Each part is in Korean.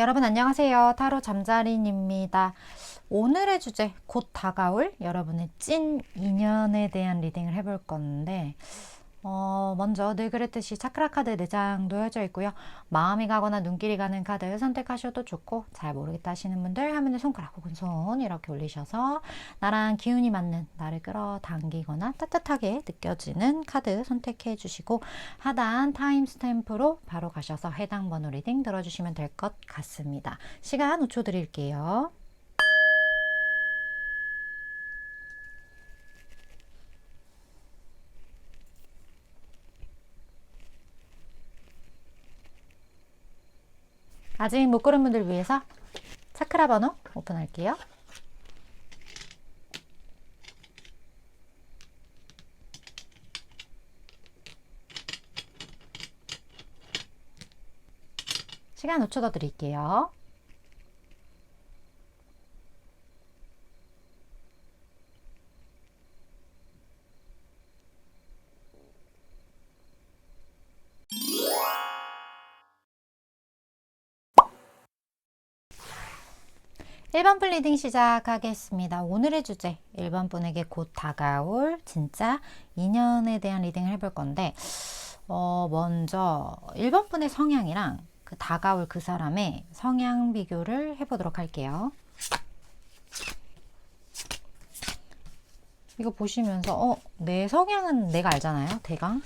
여러분 안녕하세요. 타로 잠자린입니다. 오늘의 주제, 곧 다가올 여러분의 찐 인연에 대한 리딩을 해볼 건데 먼저 늘 그랬듯이 차크라 카드 4장 놓여져 있고요. 마음이 가거나 눈길이 가는 카드 선택하셔도 좋고, 잘 모르겠다 하시는 분들 화면에 손가락 혹은 손 이렇게 올리셔서 나랑 기운이 맞는, 나를 끌어당기거나 따뜻하게 느껴지는 카드 선택해 주시고, 하단 타임 스탬프로 바로 가셔서 해당 번호 리딩 들어주시면 될 것 같습니다. 시간 5초 드릴게요. 아직 못 고른 분들 위해서 차크라 번호 오픈할게요. 시간 5초 더 드릴게요. (1번) 분 리딩 시작하겠습니다. 오늘의 주제, 1번 분에게 곧 다가올 진짜 인연에 대한 리딩을 해볼 건데, 먼저 1번 분의 성향이랑 그 다가올 그 사람의 성향 비교를 해보도록 할게요. 이거 보시면서 내 성향은 내가 알잖아요. 대강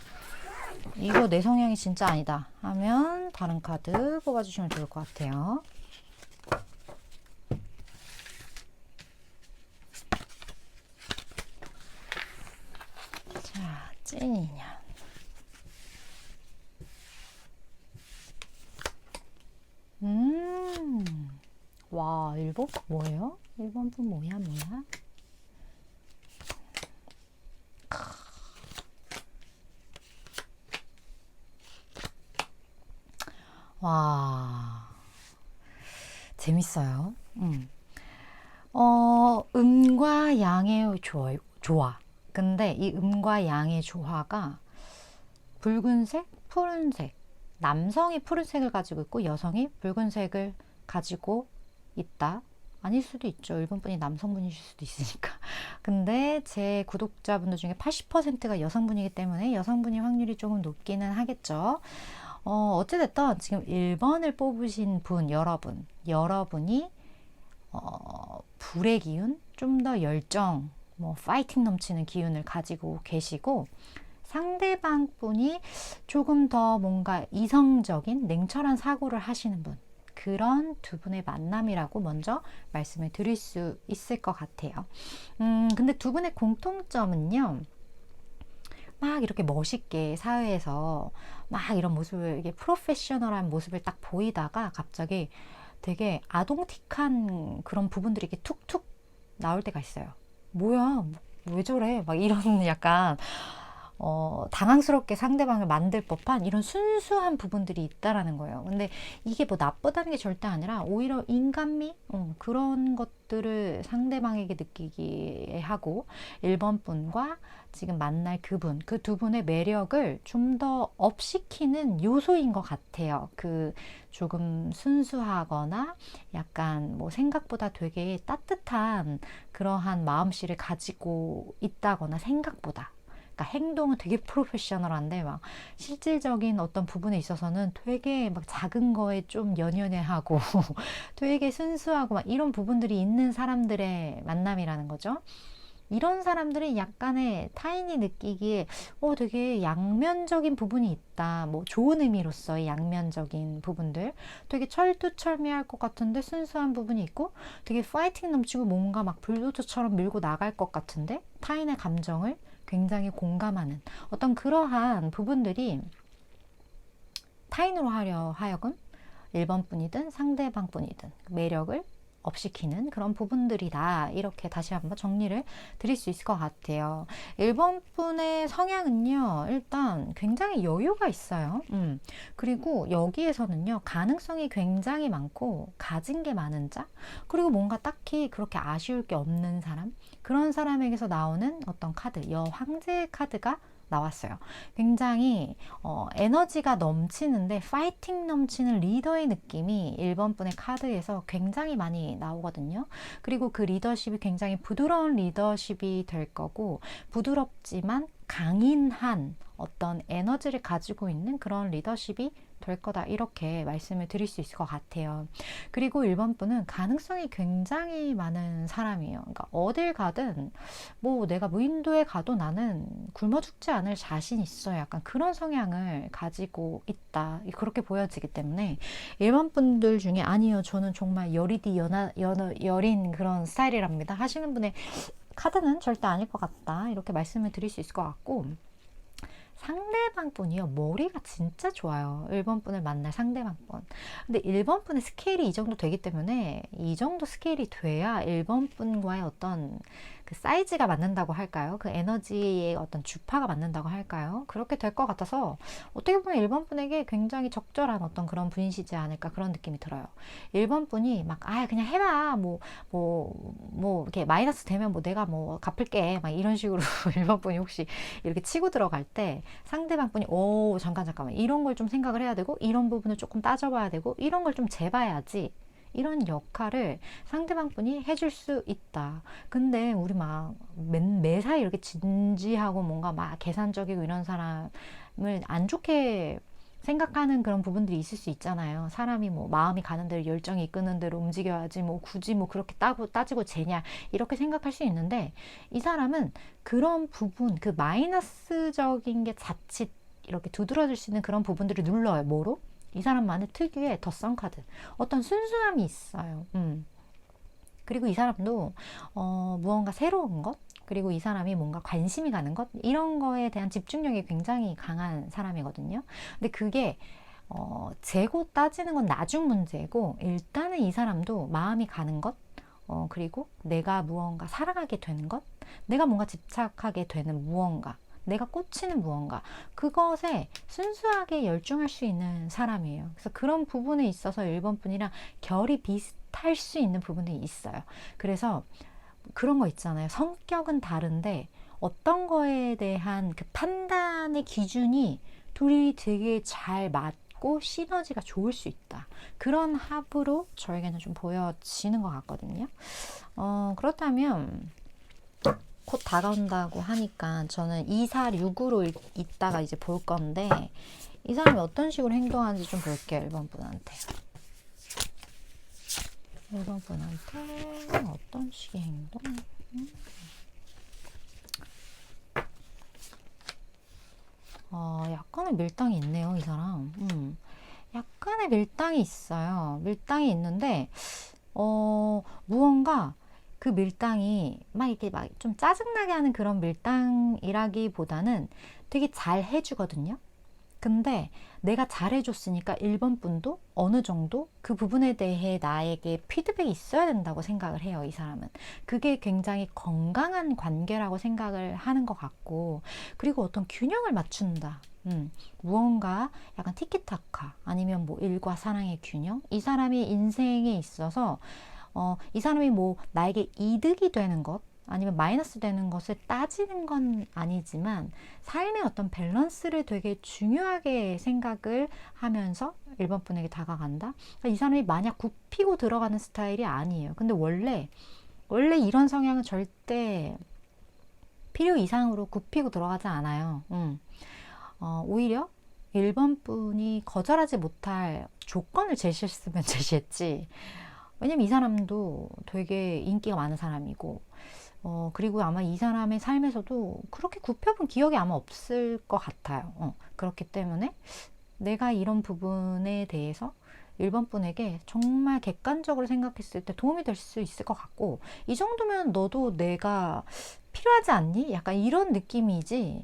이거 내 성향이 진짜 아니다 하면 다른 카드 뽑아주시면 좋을 것 같아요. 자, 찐 인연. 와, 1번 뭐예요? 1번 분 뭐야? 와, 재밌어요. 음과 양의 조화. 근데 이 음과 양의 조화가 붉은색, 푸른색. 남성이 푸른색을 가지고 있고 여성이 붉은색을 가지고 있다. 아닐 수도 있죠. 1번 분이 남성분이실 수도 있으니까. 근데 제 구독자분들 중에 80%가 여성분이기 때문에 여성분이 확률이 조금 높기는 하겠죠. 어찌됐든 지금 1번을 뽑으신 분, 여러분이 불의 기운, 좀 더 열정, 파이팅 넘치는 기운을 가지고 계시고, 상대방 분이 조금 더 뭔가 이성적인 냉철한 사고를 하시는 분, 그런 두 분의 만남이라고 먼저 말씀을 드릴 수 있을 것 같아요. 근데 두 분의 공통점은요, 막 이렇게 멋있게 사회에서 막 이런 모습을, 이게 프로페셔널한 모습을 딱 보이다가 갑자기 되게 아동틱한 그런 부분들이 이렇게 툭툭 나올 때가 있어요. 뭐야, 왜 저래? 막 이런 약간 당황스럽게 상대방을 만들 법한 이런 순수한 부분들이 있다라는 거예요. 근데 이게 뭐 나쁘다는 게 절대 아니라 오히려 인간미? 그런 것들을 상대방에게 느끼게 하고, 1번 분과 지금 만날 그분, 그 두 분의 매력을 좀 더 업시키는 요소인 것 같아요. 그 조금 순수하거나 약간 생각보다 되게 따뜻한 그러한 마음씨를 가지고 있다거나, 생각보다. 그러니까 행동은 되게 프로페셔널한데 막 실질적인 어떤 부분에 있어서는 되게 막 작은 거에 좀 연연해하고 되게 순수하고 막 이런 부분들이 있는 사람들의 만남이라는 거죠. 이런 사람들은 약간의 타인이 느끼기에 되게 양면적인 부분이 있다. 좋은 의미로서의 양면적인 부분들. 되게 철두철미할 것 같은데 순수한 부분이 있고, 되게 파이팅 넘치고 뭔가 막 불도저처럼 밀고 나갈 것 같은데 타인의 감정을 굉장히 공감하는 어떤 그러한 부분들이 타인으로 하려 하여금 1번 분이든 상대방 분이든 매력을 업시키는 그런 부분들이다. 이렇게 다시 한번 정리를 드릴 수 있을 것 같아요. 1번 분의 성향은요, 일단 굉장히 여유가 있어요. 그리고 여기에서는요, 가능성이 굉장히 많고 가진 게 많은 자, 그리고 뭔가 딱히 그렇게 아쉬울 게 없는 사람, 그런 사람에게서 나오는 어떤 카드, 여황제 카드가 나왔어요. 굉장히 에너지가 넘치는데 파이팅 넘치는 리더의 느낌이 1번 분의 카드에서 굉장히 많이 나오거든요. 그리고 그 리더십이 굉장히 부드러운 리더십이 될 거고, 부드럽지만 강인한 어떤 에너지를 가지고 있는 그런 리더십이 될 거다, 이렇게 말씀을 드릴 수 있을 것 같아요. 그리고 1번 분은 가능성이 굉장히 많은 사람이에요. 그러니까 어딜 가든 뭐 내가 무인도에 가도 나는 굶어 죽지 않을 자신 있어요. 약간 그런 성향을 가지고 있다, 그렇게 보여지기 때문에 1번 분들 중에 아니요, 저는 정말 여리디 여린 그런 스타일이랍니다 하시는 분의 카드는 절대 아닐 것 같다, 이렇게 말씀을 드릴 수 있을 것 같고, 상대방 분이요, 머리가 진짜 좋아요. 1번 분을 만날 상대방 분. 근데 1번 분의 스케일이 이 정도 되기 때문에, 이 정도 스케일이 돼야 1번 분과의 어떤 그 사이즈가 맞는다고 할까요? 그 에너지의 어떤 주파가 맞는다고 할까요? 그렇게 될 것 같아서 어떻게 보면 1번 분에게 굉장히 적절한 어떤 그런 분이시지 않을까, 그런 느낌이 들어요. 1번 분이 막 그냥 해봐, 이렇게 마이너스 되면 뭐 내가 뭐 갚을게, 막 이런 식으로 1번 분이 혹시 이렇게 치고 들어갈 때 상대방 분이 잠깐만, 이런 걸 좀 생각을 해야 되고, 이런 부분을 조금 따져봐야 되고, 이런 걸 좀 재봐야지, 이런 역할을 상대방 분이 해줄 수 있다. 근데 우리 막 매사에 이렇게 진지하고 뭔가 막 계산적이고 이런 사람을 안 좋게 생각하는 그런 부분들이 있을 수 있잖아요. 사람이 뭐 마음이 가는 대로, 열정이 이끄는 대로 움직여야지 뭐 굳이 뭐 그렇게 따지고 재냐, 이렇게 생각할 수 있는데, 이 사람은 그런 부분, 그 마이너스적인 게 자칫 이렇게 두드러질 수 있는 그런 부분들을 눌러요. 뭐로? 이 사람만의 특유의 더 선카드, 어떤 순수함이 있어요. 그리고 이 사람도 무언가 새로운 것, 그리고 이 사람이 뭔가 관심이 가는 것, 이런 거에 대한 집중력이 굉장히 강한 사람이거든요. 근데 그게 재고 따지는 건 나중 문제고, 일단은 이 사람도 마음이 가는 것, 그리고 내가 무언가 사랑하게 되는 것, 내가 뭔가 집착하게 되는 무언가, 내가 꽂히는 무언가, 그것에 순수하게 열중할 수 있는 사람이에요. 그래서 그런 부분에 있어서 1번 분이랑 결이 비슷할 수 있는 부분이 있어요. 그래서 그런 거 있잖아요. 성격은 다른데 어떤 거에 대한 그 판단의 기준이 둘이 되게 잘 맞고 시너지가 좋을 수 있다, 그런 합으로 저에게는 좀 보여지는 것 같거든요. 그렇다면 곧 다가온다고 하니까 저는 2, 4, 6으로 이따가 이제 볼 건데, 이 사람이 어떤 식으로 행동하는지 좀 볼게요. 1번 분한테. 1번 분한테 어떤 식의 행동? 약간의 밀당이 있네요, 이 사람. 약간의 밀당이 있어요. 밀당이 있는데, 무언가 그 밀당이 막 이렇게 막 좀 짜증나게 하는 그런 밀당이라기보다는 되게 잘 해주거든요. 근데 내가 잘해줬으니까 1번 분도 어느 정도 그 부분에 대해 나에게 피드백이 있어야 된다고 생각을 해요, 이 사람은. 그게 굉장히 건강한 관계라고 생각을 하는 것 같고, 그리고 어떤 균형을 맞춘다. 무언가 약간 티키타카, 아니면 뭐 일과 사랑의 균형, 이 사람의 인생에 있어서 이 사람이 뭐 나에게 이득이 되는 것, 아니면 마이너스 되는 것을 따지는 건 아니지만, 삶의 어떤 밸런스를 되게 중요하게 생각을 하면서 1번 분에게 다가간다. 그러니까 이 사람이 만약 굽히고 들어가는 스타일이 아니에요. 근데 원래 이런 성향은 절대 필요 이상으로 굽히고 들어가지 않아요. 오히려 1번 분이 거절하지 못할 조건을 제시했으면 제시했지. 왜냐면 이 사람도 되게 인기가 많은 사람이고, 그리고 아마 이 사람의 삶에서도 그렇게 굽혀본 기억이 아마 없을 것 같아요. 그렇기 때문에 내가 이런 부분에 대해서 1번 분에게 정말 객관적으로 생각했을 때 도움이 될 수 있을 것 같고, 이 정도면 너도 내가 필요하지 않니? 약간 이런 느낌이지,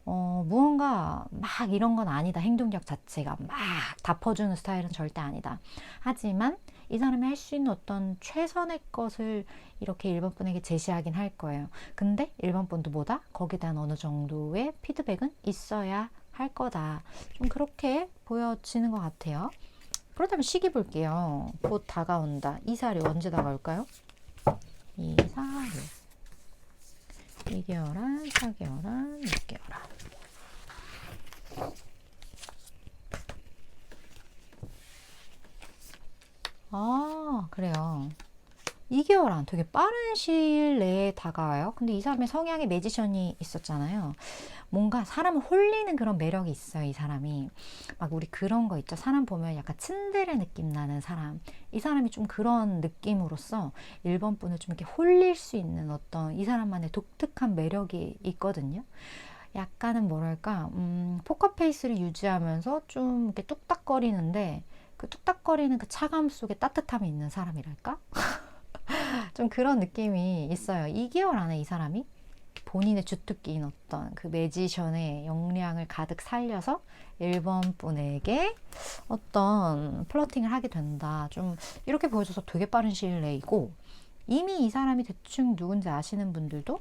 무언가 막 이런 건 아니다. 행동력 자체가 막 다 퍼주는 스타일은 절대 아니다. 하지만 이 사람이 할 수 있는 어떤 최선의 것을 이렇게 1번 분에게 제시하긴 할 거예요. 근데 1번 분도 뭐다? 거기에 대한 어느 정도의 피드백은 있어야 할 거다. 좀 그렇게 보여지는 것 같아요. 그렇다면 시기 볼게요. 곧 다가온다. 2, 4, 6 언제 다가올까요? 2, 4, 6. 2개월안, 4개월안, 6개월안. 아, 그래요. 2개월 안 되게 빠른 시일 내에 다가와요. 근데 이 사람의 성향에 매지션이 있었잖아요. 뭔가 사람을 홀리는 그런 매력이 있어요, 이 사람이. 막 우리 그런 거 있죠. 사람 보면 약간 츤데레 느낌 나는 사람. 이 사람이 좀 그런 느낌으로써 1번 분을 좀 이렇게 홀릴 수 있는 어떤 이 사람만의 독특한 매력이 있거든요. 약간은 뭐랄까, 포커페이스를 유지하면서 좀 이렇게 뚝딱거리는데 그 뚝딱거리는 그 차감 속에 따뜻함이 있는 사람이랄까? 좀 그런 느낌이 있어요. 2개월 안에 이 사람이 본인의 주특기인 어떤 그 매지션의 역량을 가득 살려서 1번 분에게 어떤 플러팅을 하게 된다. 좀 이렇게 보여줘서 되게 빠른 시일 내이고, 이미 이 사람이 대충 누군지 아시는 분들도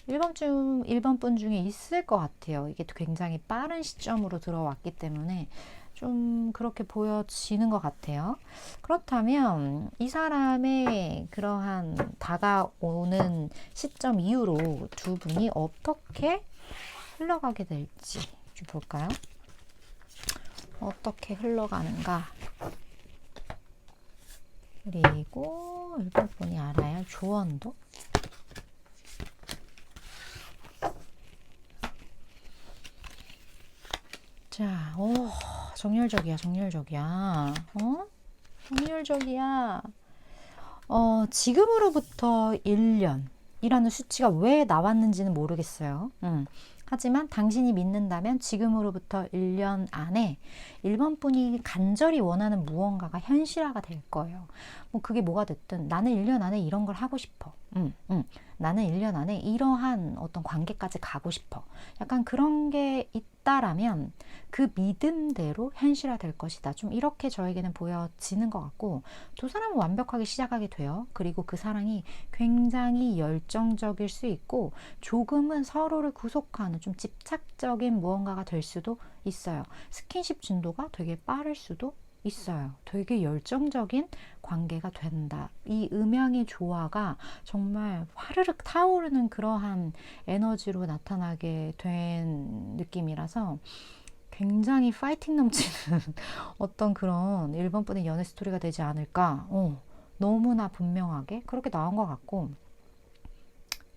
1번 분 중에 있을 것 같아요. 이게 굉장히 빠른 시점으로 들어왔기 때문에 좀 그렇게 보여지는 것 같아요. 그렇다면 이 사람의 그러한 다가오는 시점 이후로 두 분이 어떻게 흘러가게 될지 좀 볼까요? 어떻게 흘러가는가. 그리고 1번 분이 알아야 조언도. 자, 오, 정열적이야, 정열적이야. 정열적이야. 지금으로부터 1년이라는 수치가 왜 나왔는지는 모르겠어요. 하지만 당신이 믿는다면 지금으로부터 1년 안에 1번 분이 간절히 원하는 무언가가 현실화가 될 거예요. 뭐 그게 뭐가 됐든 나는 1년 안에 이런 걸 하고 싶어. 나는 1년 안에 이러한 어떤 관계까지 가고 싶어. 약간 그런 게 있다라면 그 믿음대로 현실화 될 것이다. 좀 이렇게 저에게는 보여지는 것 같고, 두 사람은 완벽하게 시작하게 돼요. 그리고 그 사랑이 굉장히 열정적일 수 있고 조금은 서로를 구속하는 좀 집착적인 무언가가 될 수도 있어요. 스킨십 진도가 되게 빠를 수도 있어요. 되게 열정적인 관계가 된다. 이 음양의 조화가 정말 화르륵 타오르는 그러한 에너지로 나타나게 된 느낌이라서 굉장히 파이팅 넘치는 어떤 그런 1번 분의 연애 스토리가 되지 않을까. 너무나 분명하게 그렇게 나온 것 같고,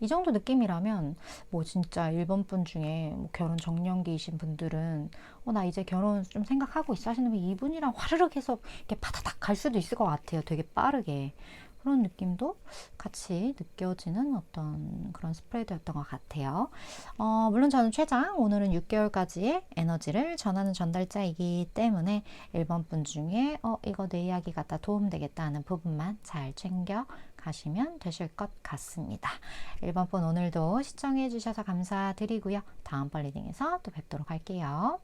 이 정도 느낌이라면 뭐 진짜 1번 분 중에 뭐 결혼 정년기이신 분들은 나 이제 결혼 좀 생각하고 있어 하시는 분, 이분이랑 화르륵 해서 이렇게 파다닥 갈 수도 있을 것 같아요. 되게 빠르게. 그런 느낌도 같이 느껴지는 어떤 그런 스프레드였던 것 같아요. 물론 저는 최장 오늘은 6개월까지의 에너지를 전하는 전달자이기 때문에 1번 분 중에 이거 내 이야기 갖다 도움되겠다 하는 부분만 잘 챙겨 가시면 되실 것 같습니다. 1번 분 오늘도 시청해 주셔서 감사드리고요. 다음번 리딩에서 또 뵙도록 할게요.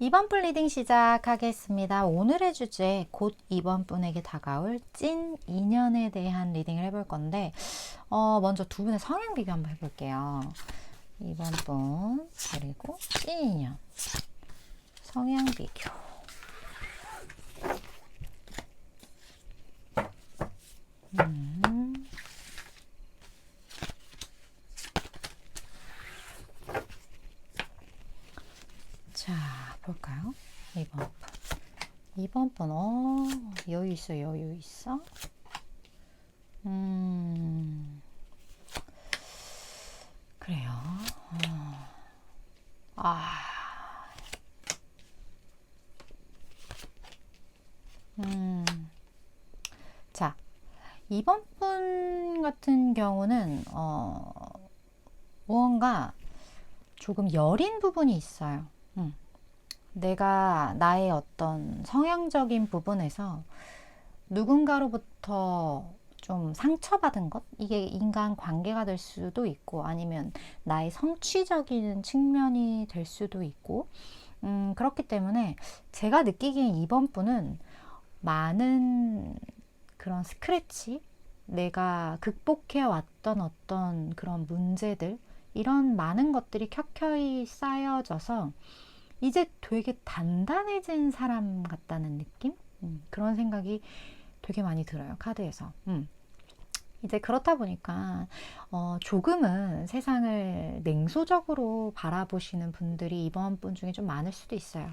2번 분 리딩 시작하겠습니다. 오늘의 주제, 곧 2번 분에게 다가올 찐 인연에 대한 리딩을 해볼 건데, 먼저 두 분의 성향 비교 한번 해볼게요. 2번 분 그리고 찐 인연 성향 비교. 자, 볼까요? 2번 분. 2번 분, 여유 있어, 여유 있어. 그래요. 자, 2번 분 같은 경우는, 무언가 조금 여린 부분이 있어요. 내가 나의 어떤 성향적인 부분에서 누군가로부터 좀 상처받은 것? 이게 인간 관계가 될 수도 있고, 아니면 나의 성취적인 측면이 될 수도 있고, 그렇기 때문에 제가 느끼기엔 이번 분은 많은 그런 스크래치, 내가 극복해 왔던 어떤 그런 문제들, 이런 많은 것들이 켜켜이 쌓여져서 이제 되게 단단해진 사람 같다는 느낌? 그런 생각이 되게 많이 들어요, 카드에서. 이제 그렇다 보니까 조금은 세상을 냉소적으로 바라보시는 분들이 이번 분 중에 좀 많을 수도 있어요.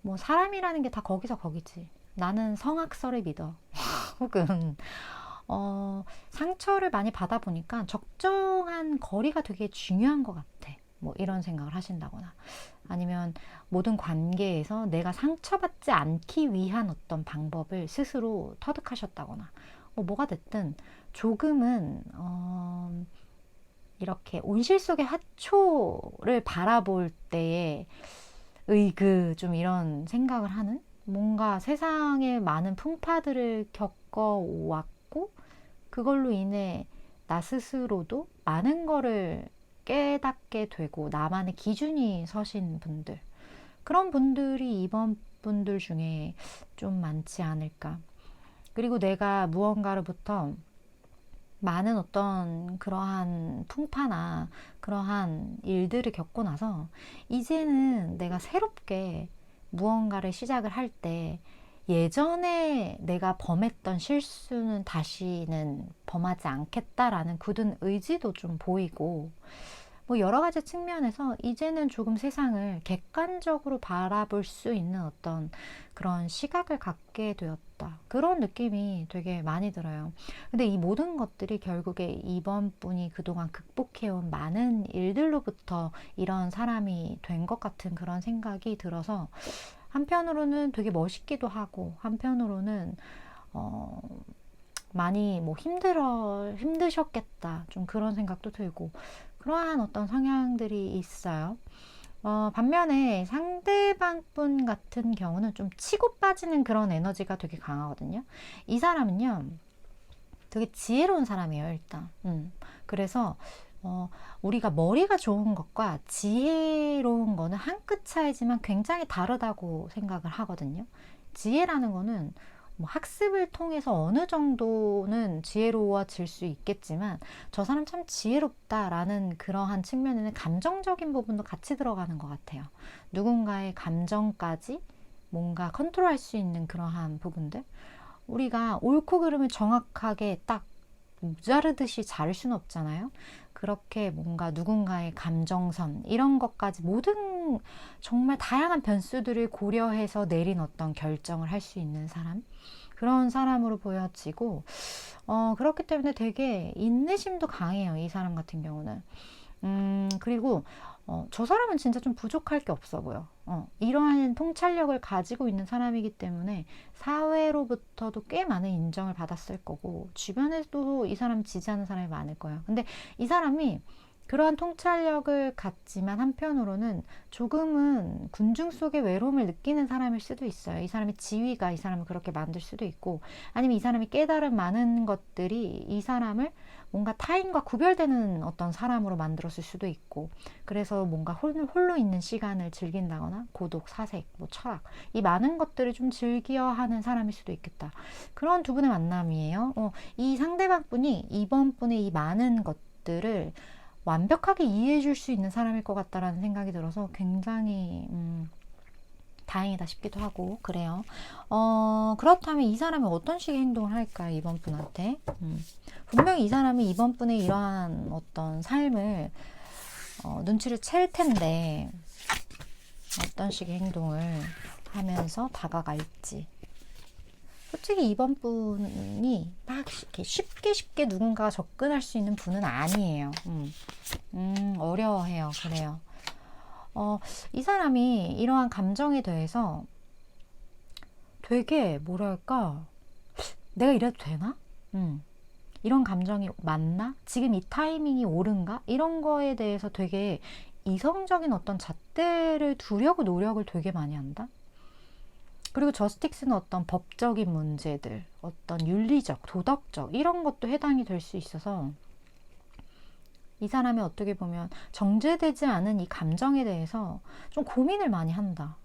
뭐 사람이라는 게 다 거기서 거기지. 나는 성악설을 믿어. 혹은 상처를 많이 받아보니까 적정한 거리가 되게 중요한 것 같아. 뭐 이런 생각을 하신다거나, 아니면 모든 관계에서 내가 상처받지 않기 위한 어떤 방법을 스스로 터득하셨다거나, 뭐가 됐든 조금은 이렇게 온실 속의 화초를 바라볼 때에 좀 이런 생각을 하는, 뭔가 세상에 많은 풍파들을 겪어왔고 그걸로 인해 나 스스로도 많은 거를 깨닫게 되고 나만의 기준이 서신 분들, 그런 분들이 이번 분들 중에 좀 많지 않을까. 그리고 내가 무언가로부터 많은 어떤 그러한 풍파나 그러한 일들을 겪고 나서 이제는 내가 새롭게 무언가를 시작을 할 때 예전에 내가 범했던 실수는 다시는 범하지 않겠다라는 굳은 의지도 좀 보이고, 뭐 여러 가지 측면에서 이제는 조금 세상을 객관적으로 바라볼 수 있는 어떤 그런 시각을 갖게 되었다. 그런 느낌이 되게 많이 들어요. 근데 이 모든 것들이 결국에 이번 분이 그동안 극복해온 많은 일들로부터 이런 사람이 된 것 같은 그런 생각이 들어서, 한편으로는 되게 멋있기도 하고, 한편으로는 많이 뭐 힘드셨겠다, 좀 그런 생각도 들고, 그러한 어떤 성향들이 있어요. 반면에 상대방 분 같은 경우는 좀 치고 빠지는 그런 에너지가 되게 강하거든요. 이 사람은요, 되게 지혜로운 사람이에요, 일단. 그래서 우리가 머리가 좋은 것과 지혜로운 거는 한 끗 차이지만 굉장히 다르다고 생각을 하거든요. 지혜라는 거는 뭐 학습을 통해서 어느 정도는 지혜로워질 수 있겠지만, 저 사람 참 지혜롭다라는 그러한 측면에는 감정적인 부분도 같이 들어가는 것 같아요. 누군가의 감정까지 뭔가 컨트롤할 수 있는 그러한 부분들, 우리가 옳고 그름을 정확하게 딱 자르듯이 자를 수는 없잖아요. 그렇게 뭔가 누군가의 감정선 이런 것까지 모든 정말 다양한 변수들을 고려해서 내린 어떤 결정을 할 수 있는 사람, 그런 사람으로 보여지고, 그렇기 때문에 되게 인내심도 강해요, 이 사람 같은 경우는. 그리고 저 사람은 진짜 좀 부족할 게 없어 보여. 이러한 통찰력을 가지고 있는 사람이기 때문에 사회로부터도 꽤 많은 인정을 받았을 거고, 주변에도 이 사람 지지하는 사람이 많을 거예요. 근데 이 사람이 그러한 통찰력을 갖지만 한편으로는 조금은 군중 속의 외로움을 느끼는 사람일 수도 있어요. 이 사람의 지위가 이 사람을 그렇게 만들 수도 있고, 아니면 이 사람이 깨달은 많은 것들이 이 사람을 뭔가 타인과 구별되는 어떤 사람으로 만들었을 수도 있고, 그래서 뭔가 홀로 있는 시간을 즐긴다거나 고독, 사색, 뭐 철학, 이 많은 것들을 좀 즐겨 하는 사람일 수도 있겠다. 그런 두 분의 만남이에요. 이 상대방 분이 이번 분의 이 많은 것들을 완벽하게 이해해 줄 수 있는 사람일 것 같다라는 생각이 들어서 굉장히 다행이다 싶기도 하고 그래요. 그렇다면 이 사람이 어떤 식의 행동을 할까요, 이번 분한테? 분명히 이 사람이 이번 분의 이러한 어떤 삶을 눈치를 챌 텐데, 어떤 식의 행동을 하면서 다가갈지. 솔직히 이번 분이 막 이렇게 쉽게 누군가가 접근할 수 있는 분은 아니에요. 어려워해요. 그래요. 이 사람이 이러한 감정에 대해서 되게 뭐랄까, 내가 이래도 되나? 이런 감정이 맞나? 지금 이 타이밍이 옳은가? 이런 거에 대해서 되게 이성적인 어떤 잣대를 두려고 노력을 되게 많이 한다. 그리고 저스틱스는 어떤 법적인 문제들, 어떤 윤리적, 도덕적 이런 것도 해당이 될 수 있어서, 이 사람이 어떻게 보면 정제되지 않은 이 감정에 대해서 좀 고민을 많이 한다.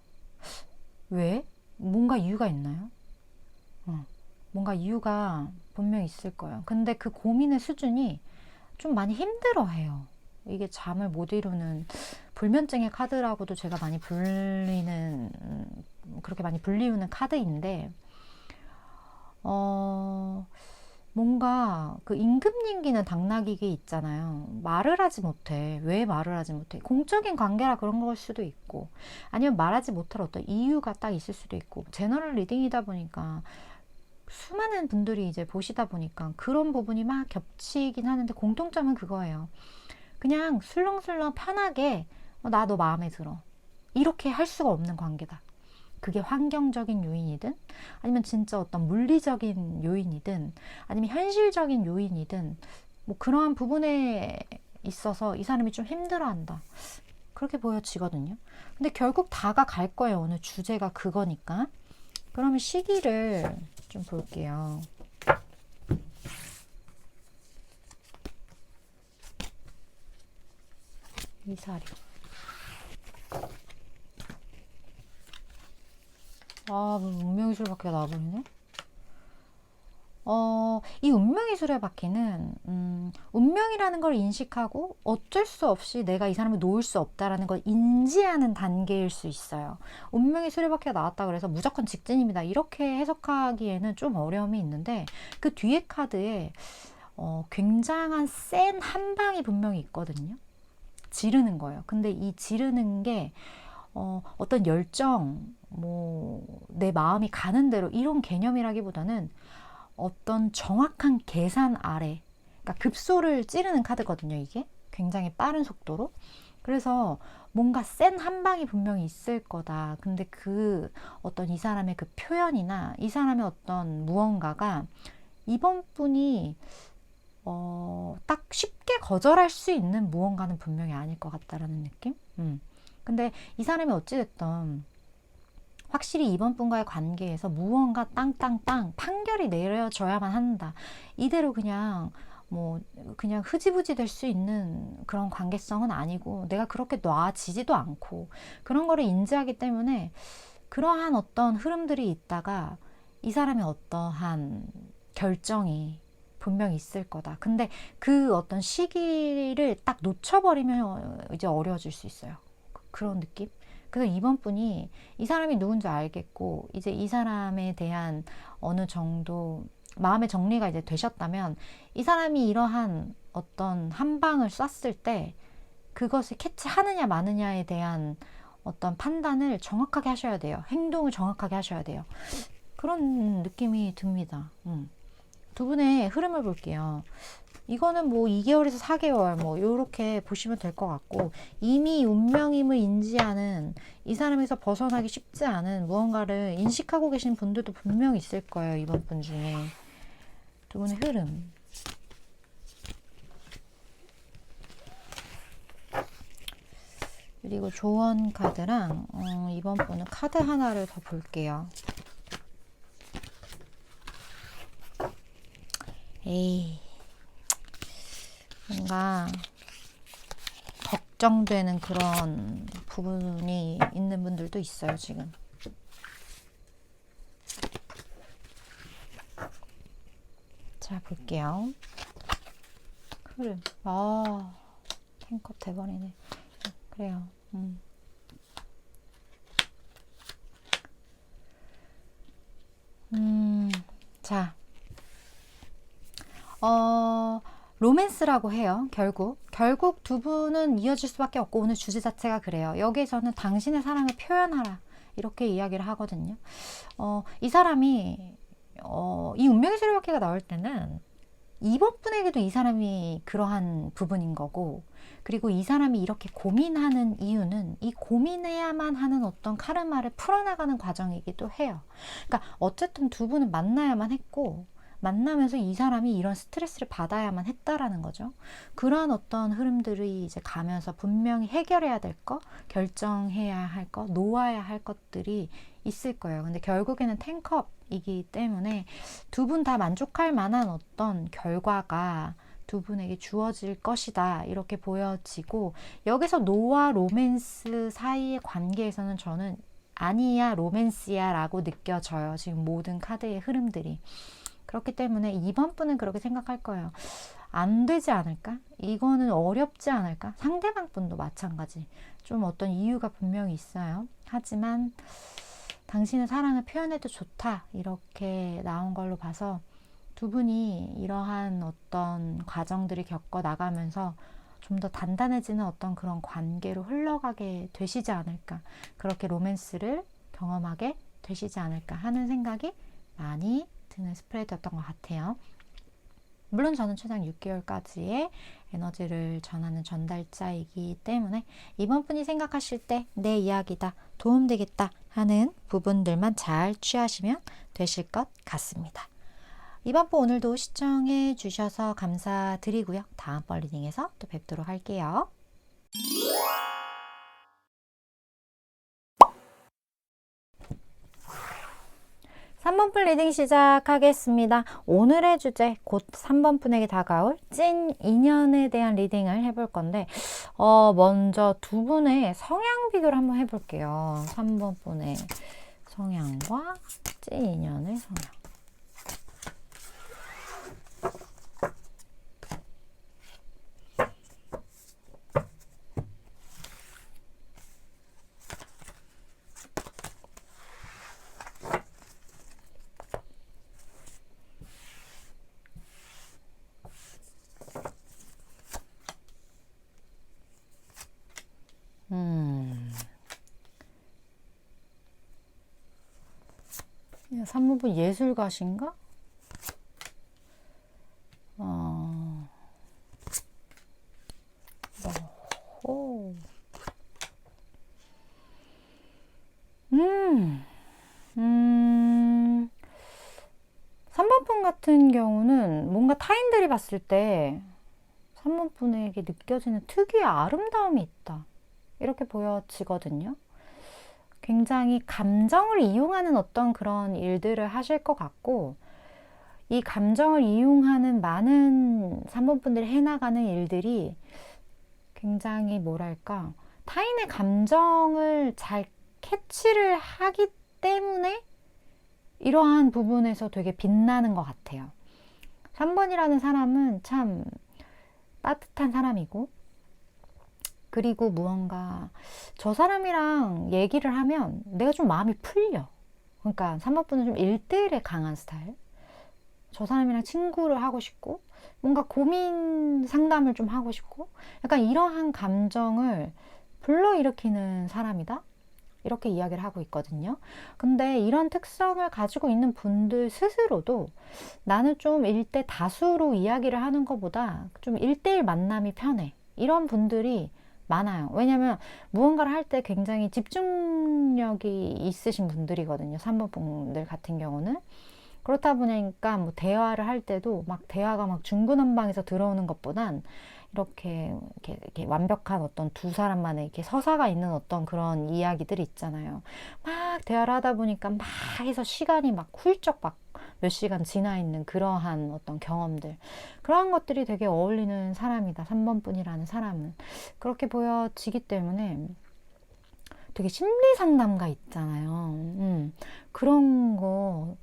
왜? 뭔가 이유가 있나요? 뭔가 이유가 분명히 있을 거예요. 근데 그 고민의 수준이 좀 많이 힘들어해요. 이게 잠을 못 이루는 불면증의 카드라고도 제가 많이 불리는, 그렇게 많이 불리우는 카드인데, 뭔가 그 임금님기는 당나귀게 있잖아요. 말을 하지 못해. 왜 말을 하지 못해? 공적인 관계라 그런 걸 수도 있고, 아니면 말하지 못할 어떤 이유가 딱 있을 수도 있고, 제너럴 리딩이다 보니까 수많은 분들이 이제 보시다 보니까 그런 부분이 막 겹치긴 하는데 공통점은 그거예요. 그냥 술렁술렁 편하게 나 너 마음에 들어. 이렇게 할 수가 없는 관계다. 그게 환경적인 요인이든 아니면 진짜 어떤 물리적인 요인이든 아니면 현실적인 요인이든 뭐 그러한 부분에 있어서 이 사람이 좀 힘들어한다. 그렇게 보여지거든요. 근데 결국 다가 갈 거예요. 오늘 주제가 그거니까. 그러면 시기를 좀 볼게요. 이사료. 운명의 수레바퀴가 나와버리네. 이 운명의 수레바퀴는 운명이라는 걸 인식하고 어쩔 수 없이 내가 이 사람을 놓을 수 없다라는 걸 인지하는 단계일 수 있어요. 운명의 수레바퀴가 나왔다 그래서 무조건 직진입니다. 이렇게 해석하기에는 좀 어려움이 있는데 그 뒤에 카드에 굉장한 센 한 방이 분명히 있거든요. 지르는 거예요. 근데 이 지르는 게 어떤 열정, 내 마음이 가는 대로 이런 개념이라기보다는 어떤 정확한 계산 아래, 그러니까 급소를 찌르는 카드거든요, 이게. 굉장히 빠른 속도로. 그래서 뭔가 센 한 방이 분명히 있을 거다. 근데 그 어떤 이 사람의 그 표현이나 이 사람의 어떤 무언가가 이번 분이 딱 쉽게 거절할 수 있는 무언가는 분명히 아닐 것 같다라는 느낌? 근데 이 사람이 어찌됐든 확실히 이번 분과의 관계에서 무언가 땅땅땅 판결이 내려져야만 한다. 이대로 그냥 그냥 흐지부지 될 수 있는 그런 관계성은 아니고 내가 그렇게 놔지지도 않고 그런 거를 인지하기 때문에 그러한 어떤 흐름들이 있다가 이 사람의 어떠한 결정이 분명히 있을 거다. 근데 그 어떤 시기를 딱 놓쳐버리면 이제 어려워질 수 있어요. 그런 느낌? 그래서 이번 분이 이 사람이 누군지 알겠고 이제 이 사람에 대한 어느 정도 마음의 정리가 이제 되셨다면 이 사람이 이러한 어떤 한 방을 쐈을 때 그것을 캐치하느냐 마느냐에 대한 어떤 판단을 정확하게 하셔야 돼요. 행동을 정확하게 하셔야 돼요. 그런 느낌이 듭니다. 두 분의 흐름을 볼게요. 이거는 2개월에서 4개월 요렇게 보시면 될 것 같고 이미 운명임을 인지하는 이 사람에서 벗어나기 쉽지 않은 무언가를 인식하고 계신 분들도 분명히 있을 거예요. 이번 분 중에. 두 분의 흐름. 그리고 조언 카드랑 이번 분은 카드 하나를 더 볼게요. 에이, 뭔가 걱정되는 그런 부분이 있는 분들도 있어요, 지금. 자, 볼게요. 흐름. 탱컵 돼버리네. 그래요. 자. 로맨스라고 해요. 결국 두 분은 이어질 수밖에 없고 오늘 주제 자체가 그래요. 여기에서는 당신의 사랑을 표현하라 이렇게 이야기를 하거든요. 이 사람이 이 운명의 수레바퀴가 나올 때는 이번 분에게도 이 사람이 그러한 부분인 거고 그리고 이 사람이 이렇게 고민하는 이유는 이 고민해야만 하는 어떤 카르마를 풀어나가는 과정이기도 해요. 그러니까 어쨌든 두 분은 만나야만 했고 만나면서 이 사람이 이런 스트레스를 받아야만 했다라는 거죠. 그러한 어떤 흐름들이 이제 가면서 분명히 해결해야 될 것, 결정해야 할 것, 놓아야 할 것들이 있을 거예요. 근데 결국에는 텐컵이기 때문에 두 분 다 만족할 만한 어떤 결과가 두 분에게 주어질 것이다 이렇게 보여지고 여기서 노와 로맨스 사이의 관계에서는 저는 아니야 로맨스야 라고 느껴져요. 지금 모든 카드의 흐름들이. 그렇기 때문에 이번 분은 그렇게 생각할 거예요. 안 되지 않을까? 이거는 어렵지 않을까? 상대방 분도 마찬가지. 좀 어떤 이유가 분명히 있어요. 하지만 당신의 사랑을 표현해도 좋다 이렇게 나온 걸로 봐서 두 분이 이러한 어떤 과정들을 겪어 나가면서 좀 더 단단해지는 어떤 그런 관계로 흘러가게 되시지 않을까, 그렇게 로맨스를 경험하게 되시지 않을까 하는 생각이 많이 드는 스프레드였던 것 같아요. 물론 저는 최장 6개월까지의 에너지를 전하는 전달자이기 때문에 이번 분이 생각하실 때 내 이야기다, 도움되겠다 하는 부분들만 잘 취하시면 되실 것 같습니다. 이번 분 오늘도 시청해 주셔서 감사드리고요. 다음번 리딩에서 또 뵙도록 할게요. 3번 분 리딩 시작하겠습니다. 오늘의 주제, 곧 3번 분에게 다가올 찐 인연에 대한 리딩을 해볼 건데 먼저 두 분의 성향 비교를 한번 해볼게요. 3번 분의 성향과 찐 인연의 성향. 산모분 예술가신가? 오. 3번 분 같은 경우는 뭔가 타인들이 봤을 때 3번 분에게 느껴지는 특유의 아름다움이 있다, 이렇게 보여지거든요. 굉장히 감정을 이용하는 어떤 그런 일들을 하실 것 같고, 이 감정을 이용하는 많은 3번 분들이 해나가는 일들이 굉장히 뭐랄까, 타인의 감정을 잘 캐치를 하기 때문에 이러한 부분에서 되게 빛나는 것 같아요. 3번이라는 사람은 참 따뜻한 사람이고, 그리고 무언가 저 사람이랑 얘기를 하면 내가 좀 마음이 풀려. 그러니까 3번 분은 좀 1대1에 강한 스타일. 저 사람이랑 친구를 하고 싶고, 뭔가 고민 상담을 좀 하고 싶고, 약간 이러한 감정을 불러일으키는 사람이다, 이렇게 이야기를 하고 있거든요. 근데 이런 특성을 가지고 있는 분들 스스로도 나는 좀 1대 다수로 이야기를 하는 것보다 좀 1대1 만남이 편해, 이런 분들이 많아요. 왜냐면 무언가를 할 때 굉장히 집중력이 있으신 분들이거든요. 3번 분들 같은 경우는. 그렇다 보니까 뭐 대화를 할 때도 막 대화가 막 중구난방에서 들어오는 것보단 이렇게 완벽한 어떤 두 사람만의 이렇게 서사가 있는 어떤 그런 이야기들이 있잖아요. 막 대화를 하다 보니까 막 해서 시간이 막 훌쩍 막 몇 시간 지나 있는 그러한 어떤 경험들, 그러한 것들이 되게 어울리는 사람이다, 3번 분이라는 사람은. 그렇게 보여지기 때문에 되게 심리 상담가 있잖아요. 그런 거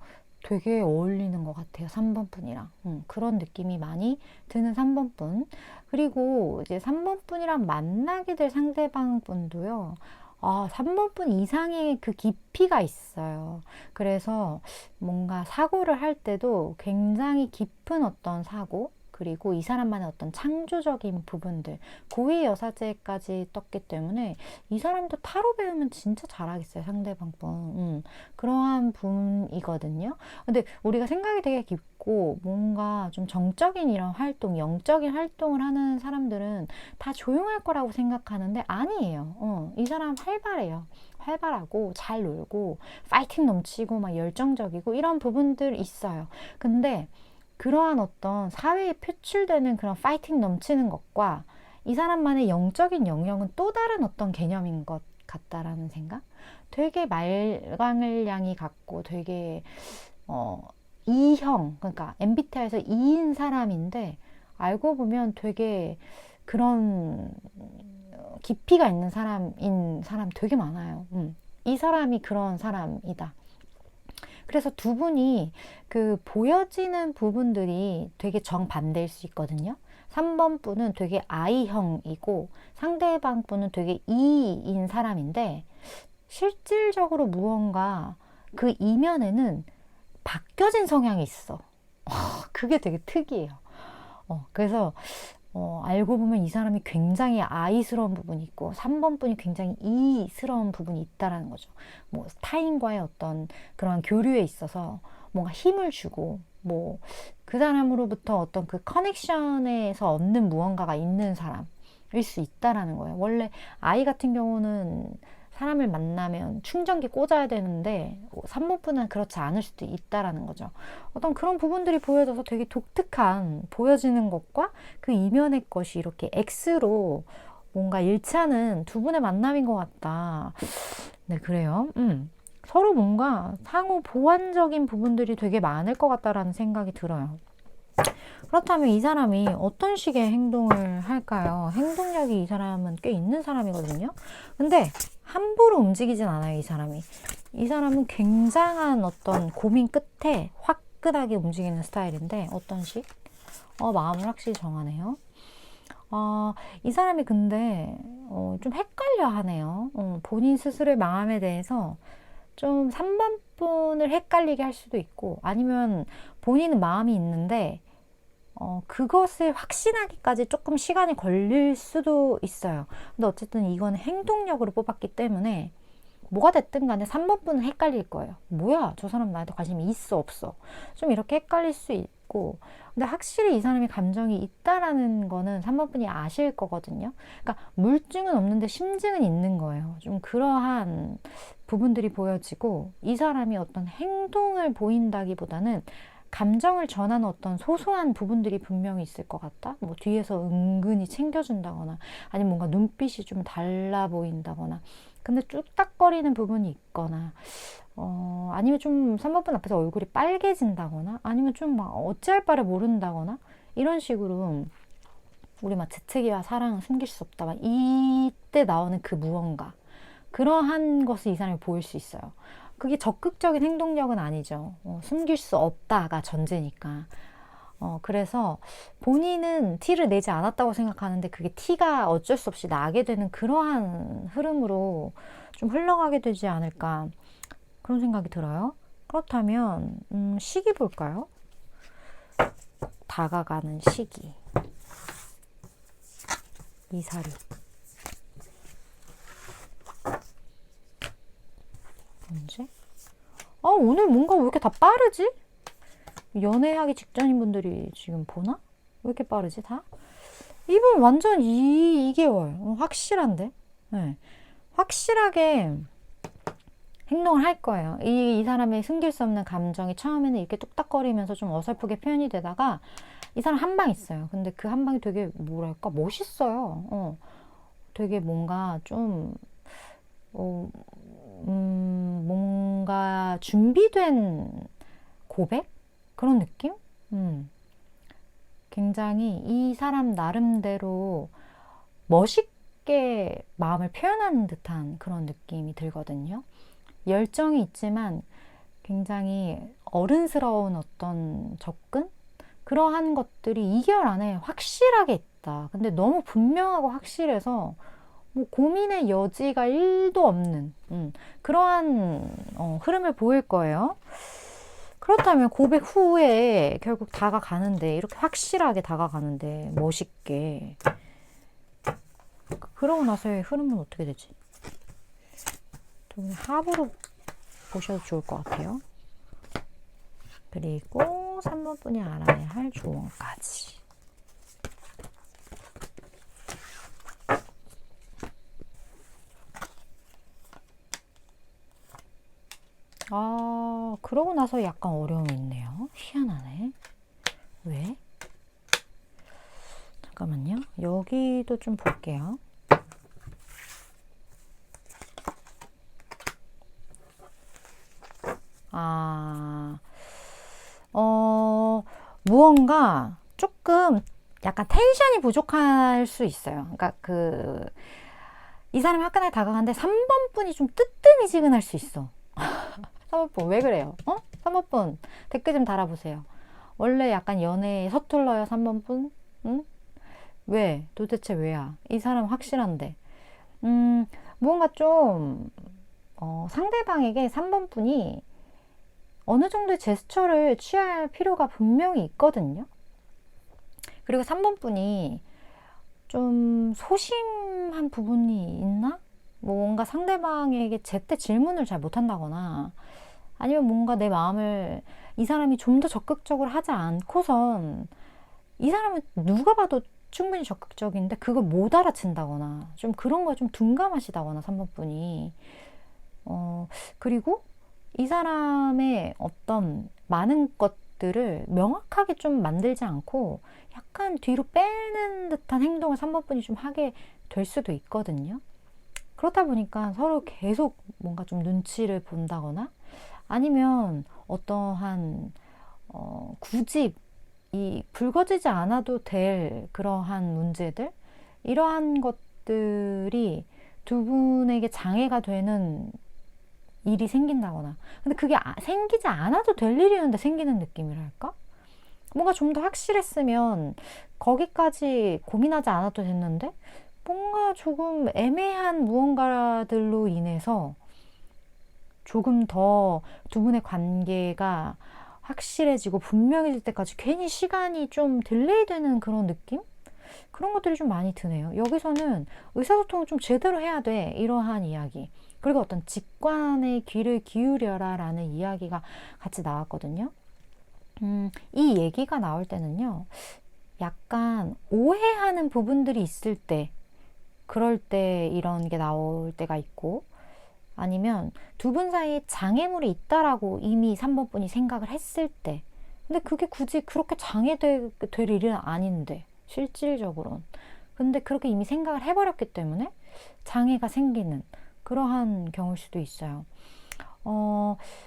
되게 어울리는 것 같아요, 3번 분이랑. 그런 느낌이 많이 드는 3번 분. 그리고 이제 3번 분이랑 만나게 될 상대방 분도요, 3번 분 이상의 그 깊이가 있어요. 그래서 뭔가 사고를 할 때도 굉장히 깊은 어떤 사고, 그리고 이 사람만의 어떤 창조적인 부분들, 고위 여사제까지 떴기 때문에 이 사람도 타로 배우면 진짜 잘하겠어요, 상대방 분. 그러한 분이거든요. 근데 우리가 생각이 되게 깊고 뭔가 좀 정적인 이런 활동, 영적인 활동을 하는 사람들은 다 조용할 거라고 생각하는데 아니에요. 이 사람 활발해요. 활발하고 잘 놀고 파이팅 넘치고 막 열정적이고 이런 부분들 있어요. 근데 그러한 어떤 사회에 표출되는 그런 파이팅 넘치는 것과 이 사람만의 영적인 영역은 또 다른 어떤 개념인 것 같다라는 생각? 되게 말광을량이 같고 되게 E형, 그러니까 MBTI에서 E인 사람인데 알고 보면 되게 그런 깊이가 있는 사람 되게 많아요. 이 사람이 그런 사람이다. 그래서 두 분이 그 보여지는 부분들이 되게 정반대일 수 있거든요. 3번 분은 되게 I형이고 상대방 분은 되게 E인 사람인데 실질적으로 무언가 그 이면에는 바뀌어진 성향이 있어. 그게 되게 특이해요. 그래서 알고 보면 이 사람이 굉장히 아이스러운 부분이 있고 3번 분이 굉장히 이스러운 부분이 있다라는 거죠. 뭐 타인과의 어떤 그런 교류에 있어서 뭔가 힘을 주고 뭐 그 사람으로부터 어떤 그 커넥션에서 얻는 무언가가 있는 사람일 수 있다라는 거예요. 원래 아이 같은 경우는 사람을 만나면 충전기 꽂아야 되는데 3번 분은 그렇지 않을 수도 있다라는 거죠. 어떤 그런 부분들이 보여져서 되게 독특한 보여지는 것과 그 이면의 것이 이렇게 X로 뭔가 일치하는 두 분의 만남인 것 같다. 네, 그래요. 서로 뭔가 상호 보완적인 부분들이 되게 많을 것 같다라는 생각이 들어요. 그렇다면 이 사람이 어떤 식의 행동을 할까요? 행동력이 이 사람은 꽤 있는 사람이거든요. 근데 함부로 움직이진 않아요, 이 사람이. 이 사람은 굉장한 어떤 고민 끝에 화끈하게 움직이는 스타일인데 어떤 식? 마음을 확실히 정하네요. 이 사람이 근데 좀 헷갈려 하네요. 본인 스스로의 마음에 대해서 좀 3번 분을 헷갈리게 할 수도 있고 아니면 본인은 마음이 있는데 그것을 확신하기까지 조금 시간이 걸릴 수도 있어요. 근데 어쨌든 이건 행동력으로 뽑았기 때문에 뭐가 됐든 간에 3번 분은 헷갈릴 거예요. 뭐야, 저 사람 나한테 관심이 있어, 없어? 좀 이렇게 헷갈릴 수 있고, 근데 확실히 이 사람이 감정이 있다라는 거는 3번 분이 아실 거거든요. 그러니까 물증은 없는데 심증은 있는 거예요. 좀 그러한 부분들이 보여지고, 이 사람이 어떤 행동을 보인다기보다는 감정을 전하는 어떤 소소한 부분들이 분명히 있을 것 같다. 뭐 뒤에서 은근히 챙겨준다거나 아니면 뭔가 눈빛이 좀 달라 보인다거나 근데 뚝딱거리는 부분이 있거나 아니면 좀 3번분 앞에서 얼굴이 빨개진다거나 아니면 좀 막 어찌할 바를 모른다거나 이런 식으로 우리 막 재채기와 사랑은 숨길 수 없다 막 이때 나오는 그 무언가 그러한 것을 이 사람이 보일 수 있어요. 그게 적극적인 행동력은 아니죠. 숨길 수 없다가 전제니까. 그래서 본인은 티를 내지 않았다고 생각하는데 그게 티가 어쩔 수 없이 나게 되는 그러한 흐름으로 좀 흘러가게 되지 않을까 그런 생각이 들어요. 그렇다면 시기 볼까요? 다가가는 시기. 이사리. 언제? 오늘 뭔가 왜 이렇게 다 빠르지? 연애하기 직전인 분들이 지금 보나? 왜 이렇게 빠르지 다? 이분 완전 2개월 확실한데? 네. 확실하게 행동을 할 거예요. 이 사람의 숨길 수 없는 감정이 처음에는 이렇게 뚝딱거리면서 좀 어설프게 표현이 되다가 이 사람 한 방 있어요. 근데 그 한 방이 되게 뭐랄까 멋있어요. 되게 뭔가 좀 뭔가 준비된 고백? 그런 느낌? 굉장히 이 사람 나름대로 멋있게 마음을 표현하는 듯한 그런 느낌이 들거든요. 열정이 있지만 굉장히 어른스러운 어떤 접근? 그러한 것들이 2개월 안에 확실하게 있다. 근데 너무 분명하고 확실해서 뭐 고민의 여지가 1도 없는 그러한 흐름을 보일 거예요. 그렇다면 고백 후에 결국 다가가는데 이렇게 확실하게 다가가는데 멋있게 그러고 나서의 흐름은 어떻게 되지? 좀 합으로 보셔도 좋을 것 같아요. 그리고 3번 분이 알아야 할 조언까지. 그러고 나서 약간 어려움이 있네요. 희한하네. 왜? 잠깐만요. 여기도 좀 볼게요. 무언가 조금 약간 텐션이 부족할 수 있어요. 그러니까 이 사람이 화끈하게 다가가는데 3번 분이 좀 뜨뜻미지근할 수 있어. 3번 분 왜 그래요? 3번 분 댓글 좀 달아보세요. 원래 약간 연애에 서툴러요, 3번 분? 응? 왜? 도대체 왜야? 이 사람 확실한데. 무언가 좀 상대방에게 3번 분이 어느 정도의 제스처를 취할 필요가 분명히 있거든요. 그리고 3번 분이 좀 소심한 부분이 있나? 뭔가 상대방에게 제때 질문을 잘 못한다거나 아니면 뭔가 내 마음을 이 사람이 좀 더 적극적으로 하지 않고선 이 사람은 누가 봐도 충분히 적극적인데 그걸 못 알아챈다거나 좀 그런 거에 좀 둔감하시다거나 3번 분이 그리고 이 사람의 어떤 많은 것들을 명확하게 좀 만들지 않고 약간 뒤로 빼는 듯한 행동을 3번 분이 좀 하게 될 수도 있거든요. 그렇다 보니까 서로 계속 뭔가 좀 눈치를 본다거나 아니면 어떠한 굳이 이 불거지지 않아도 될 그러한 문제들 이러한 것들이 두 분에게 장애가 되는 일이 생긴다거나 근데 그게 생기지 않아도 될 일이었는데 생기는 느낌이랄까? 뭔가 좀 더 확실했으면 거기까지 고민하지 않아도 됐는데 뭔가 조금 애매한 무언가들로 인해서 조금 더 두 분의 관계가 확실해지고 분명해질 때까지 괜히 시간이 좀 딜레이 되는 그런 느낌? 그런 것들이 좀 많이 드네요. 여기서는 의사소통을 좀 제대로 해야 돼. 이러한 이야기. 그리고 어떤 직관의 귀를 기울여라 라는 이야기가 같이 나왔거든요. 이 얘기가 나올 때는요. 약간 오해하는 부분들이 있을 때 그럴 때 이런 게 나올 때가 있고 아니면 두 분 사이에 장애물이 있다라고 이미 3번 분이 생각을 했을 때 근데 그게 굳이 그렇게 장애될 일은 아닌데 실질적으로는 근데 그렇게 이미 생각을 해버렸기 때문에 장애가 생기는 그러한 경우일 수도 있어요.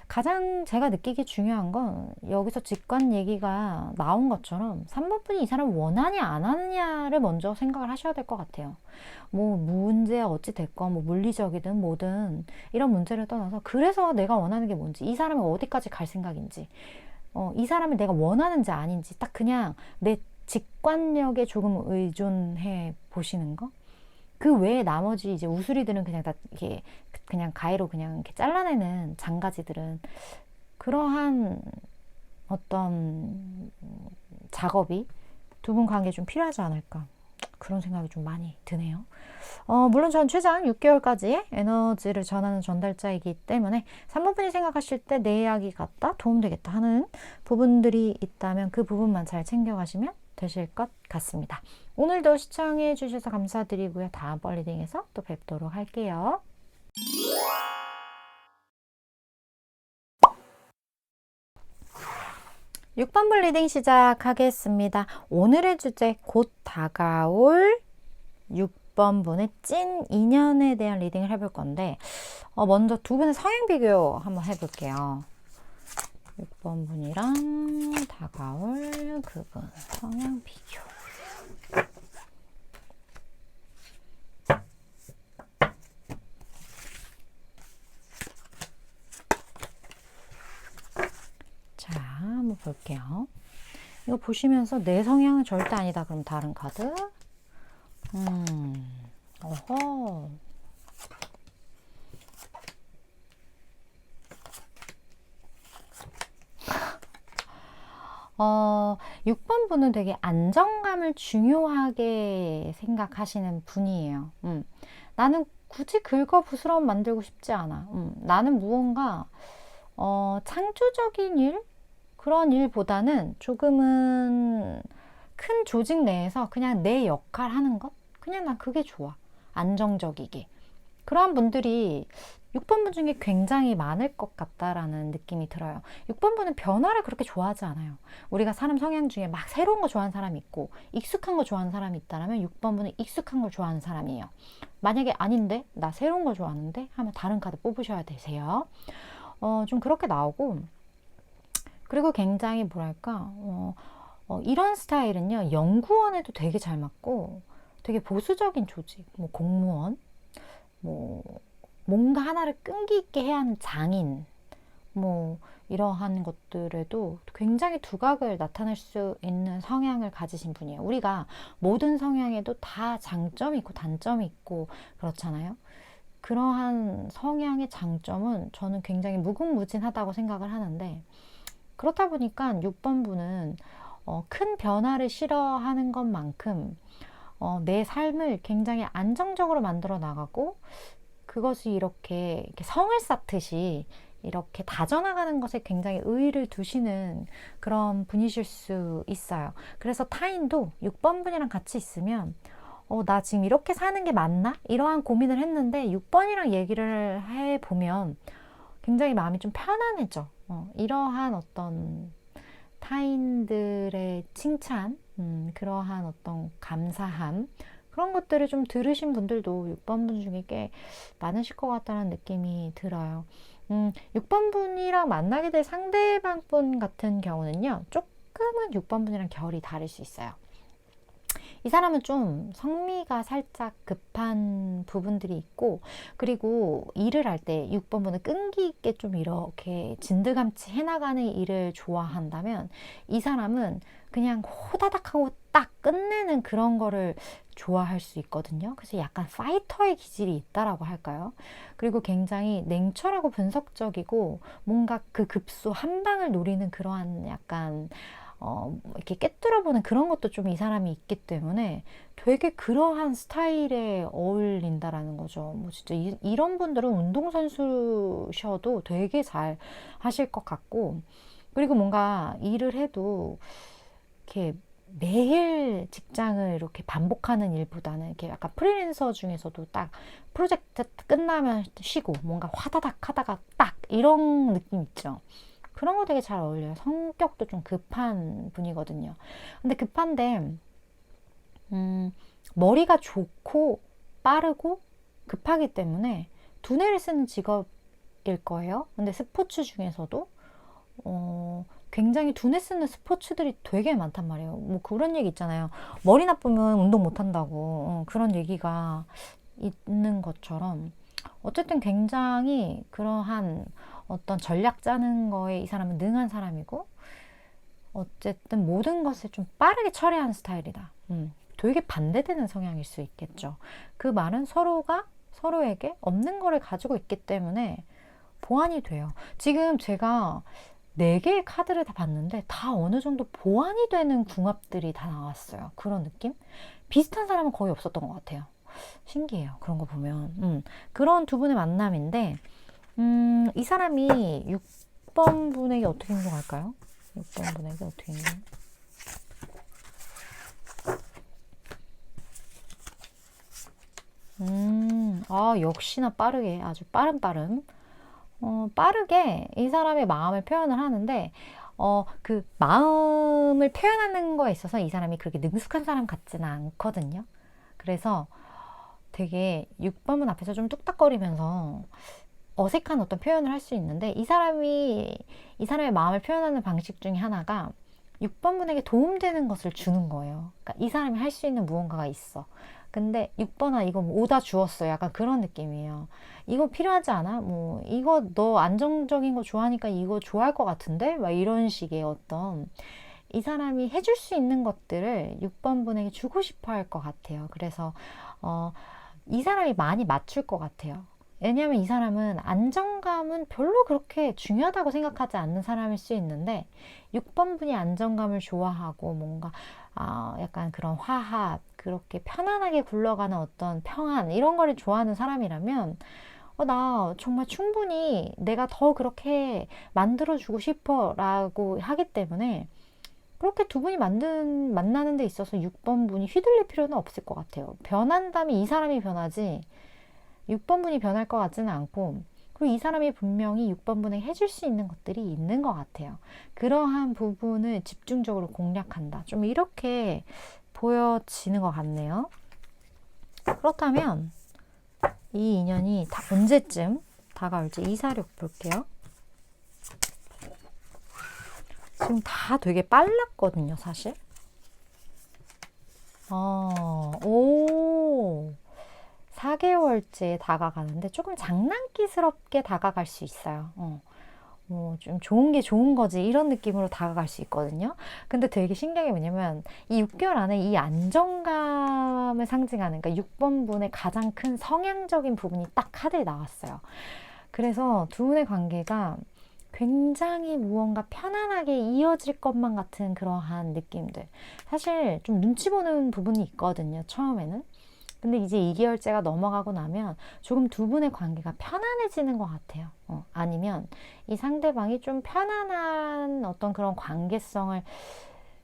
가장 제가 느끼기 중요한 건 여기서 직관 얘기가 나온 것처럼 3번 분이 이 사람 원하냐 안 하느냐를 먼저 생각을 하셔야 될 것 같아요. 뭐 문제 어찌 됐건 뭐 물리적이든 뭐든 이런 문제를 떠나서 그래서 내가 원하는 게 뭔지 이 사람이 어디까지 갈 생각인지 이 사람을 내가 원하는지 아닌지 딱 그냥 내 직관력에 조금 의존해 보시는 거. 그 외에 나머지 이제 우수리들은 그냥 다 이렇게 그냥 가위로 그냥 이렇게 잘라내는 장가지들은 그러한 어떤 작업이 두 분 관계에 좀 필요하지 않을까 그런 생각이 좀 많이 드네요. 물론 전 최장 6개월까지의 에너지를 전하는 전달자이기 때문에 3번 분이 생각하실 때 내 이야기 같다 도움되겠다 하는 부분들이 있다면 그 부분만 잘 챙겨가시면 되실 것 같습니다. 오늘도 시청해 주셔서 감사드리고요. 다음번 리딩에서 또 뵙도록 할게요. 6번분 리딩 시작하겠습니다. 오늘의 주제 곧 다가올 6번분의 찐 인연에 대한 리딩을 해볼 건데 먼저 두 분의 성향 비교 한번 해볼게요. 6번분이랑 다가올 그분 성향 비교. 자, 한번 볼게요. 이거 보시면서 내 성향은 절대 아니다. 그럼 다른 카드. 어허. 6번 분은 되게 안정감을 중요하게 생각하시는 분이에요. 나는 굳이 긁어부스럼 만들고 싶지 않아. 나는 무언가 창조적인 일? 그런 일보다는 조금은 큰 조직 내에서 그냥 내 역할 하는 것? 그냥 난 그게 좋아. 안정적이게. 그러한 분들이 6번분 중에 굉장히 많을 것 같다라는 느낌이 들어요. 6번분은 변화를 그렇게 좋아하지 않아요. 우리가 사람 성향 중에 막 새로운 거 좋아하는 사람이 있고 익숙한 거 좋아하는 사람이 있다면 6번분은 익숙한 걸 좋아하는 사람이에요. 만약에 아닌데 나 새로운 거 좋아하는데 하면 다른 카드 뽑으셔야 되세요. 좀 그렇게 나오고 그리고 굉장히 뭐랄까 이런 스타일은요 연구원에도 되게 잘 맞고 되게 보수적인 조직 뭐 공무원 뭐 뭔가 하나를 끈기 있게 해야 하는 장인 뭐 이러한 것들에도 굉장히 두각을 나타낼 수 있는 성향을 가지신 분이에요. 우리가 모든 성향에도 다 장점이 있고 단점이 있고 그렇잖아요. 그러한 성향의 장점은 저는 굉장히 무궁무진하다고 생각을 하는데, 그렇다 보니까 6번분은 큰 변화를 싫어하는 것만큼 내 삶을 굉장히 안정적으로 만들어 나가고, 그것이 이렇게 성을 쌓듯이 이렇게 다져나가는 것에 굉장히 의의를 두시는 그런 분이실 수 있어요. 그래서 타인도 6번분이랑 같이 있으면 나 지금 이렇게 사는 게 맞나? 이러한 고민을 했는데 6번이랑 얘기를 해보면 굉장히 마음이 좀 편안해져. 이러한 어떤 타인들의 칭찬, 그러한 어떤 감사함, 그런 것들을 좀 들으신 분들도 6번분 중에 꽤 많으실 것 같다는 느낌이 들어요. 6번분이랑 만나게 될 상대방분 같은 경우는요, 조금은 6번분이랑 결이 다를 수 있어요. 이 사람은 좀 성미가 살짝 급한 부분들이 있고, 그리고 일을 할 때 6번분은 끈기 있게 좀 이렇게 진드감치 해나가는 일을 좋아한다면, 이 사람은 그냥 호다닥 하고 딱 끝내는 그런 거를 좋아할 수 있거든요. 그래서 약간 파이터의 기질이 있다라고 할까요? 그리고 굉장히 냉철하고 분석적이고, 뭔가 그 급소 한 방을 노리는 그러한 약간 이렇게 꿰뚫어보는 그런 것도 좀 이 사람이 있기 때문에 되게 그러한 스타일에 어울린다라는 거죠. 뭐 진짜 이런 분들은 운동선수셔도 되게 잘 하실 것 같고, 그리고 뭔가 일을 해도 이렇게 매일 직장을 이렇게 반복하는 일보다는 이렇게 약간 프리랜서 중에서도 딱 프로젝트 끝나면 쉬고 뭔가 화다닥 하다가 딱 이런 느낌 있죠. 그런 거 되게 잘 어울려요. 성격도 좀 급한 분이거든요. 근데 급한데, 머리가 좋고 빠르고 급하기 때문에 두뇌를 쓰는 직업일 거예요. 근데 스포츠 중에서도, 굉장히 두뇌 쓰는 스포츠들이 되게 많단 말이에요. 뭐 그런 얘기 있잖아요. 머리 나쁘면 운동 못 한다고. 그런 얘기가 있는 것처럼. 어쨌든 굉장히 그러한 어떤 전략 짜는 거에 이 사람은 능한 사람이고, 어쨌든 모든 것을 좀 빠르게 처리하는 스타일이다. 되게 반대되는 성향일 수 있겠죠. 그 말은 서로가 서로에게 없는 거를 가지고 있기 때문에 보완이 돼요. 지금 제가 4개의 카드를 다 봤는데 다 어느 정도 보완이 되는 궁합들이 다 나왔어요. 그런 느낌? 비슷한 사람은 거의 없었던 것 같아요. 신기해요. 그런 거 보면. 그런 두 분의 만남인데, 이 사람이 6번 분에게 어떻게 행동할까요? 6번 분에게 어떻게 행동? 역시나 빠르게, 아주 빠름. 빠르게 이 사람의 마음을 표현을 하는데, 그 마음을 표현하는 거에 있어서 이 사람이 그렇게 능숙한 사람 같지는 않거든요. 그래서 되게 6번분 앞에서 좀 뚝딱거리면서 어색한 어떤 표현을 할 수 있는데, 이 사람의 마음을 표현하는 방식 중에 하나가 6번분에게 도움되는 것을 주는 거예요. 그러니까 이 사람이 할 수 있는 무언가가 있어. 근데 6번아 이거 뭐 오다 주었어. 약간 그런 느낌이에요. 이거 필요하지 않아? 뭐 이거 너 안정적인 거 좋아하니까 이거 좋아할 것 같은데? 막 이런 식의 어떤, 이 사람이 해줄 수 있는 것들을 6번분에게 주고 싶어 할 것 같아요. 그래서 이 사람이 많이 맞출 것 같아요. 왜냐하면 이 사람은 안정감은 별로 그렇게 중요하다고 생각하지 않는 사람일 수 있는데, 6번분이 안정감을 좋아하고 뭔가 약간 그런 화합, 그렇게 편안하게 굴러가는 어떤 평안, 이런 거를 좋아하는 사람이라면 나 정말 충분히 내가 더 그렇게 만들어주고 싶어 라고 하기 때문에, 그렇게 두 분이 만나는 데 있어서 6번 분이 휘둘릴 필요는 없을 것 같아요. 변한다면 이 사람이 변하지 6번 분이 변할 것 같지는 않고, 그리고 이 사람이 분명히 6번 분에게 해줄 수 있는 것들이 있는 것 같아요. 그러한 부분을 집중적으로 공략한다. 좀 이렇게 보여지는 것 같네요. 그렇다면 이 인연이 언제쯤 다가올지 246 볼게요. 지금 다 되게 빨랐거든요, 사실. 4개월째 다가가는데 조금 장난기스럽게 다가갈 수 있어요. 뭐 좀 좋은 게 좋은 거지 이런 느낌으로 다가갈 수 있거든요. 근데 되게 신기한 게 뭐냐면 이 6개월 안에 이 안정감을 상징하는, 그러니까 6번 분의 가장 큰 성향적인 부분이 딱 카드에 나왔어요. 그래서 두 분의 관계가 굉장히 무언가 편안하게 이어질 것만 같은 그러한 느낌들. 사실 좀 눈치 보는 부분이 있거든요, 처음에는. 근데 이제 2개월째가 넘어가고 나면 조금 두 분의 관계가 편안해지는 것 같아요. 아니면 이 상대방이 좀 편안한 어떤 그런 관계성을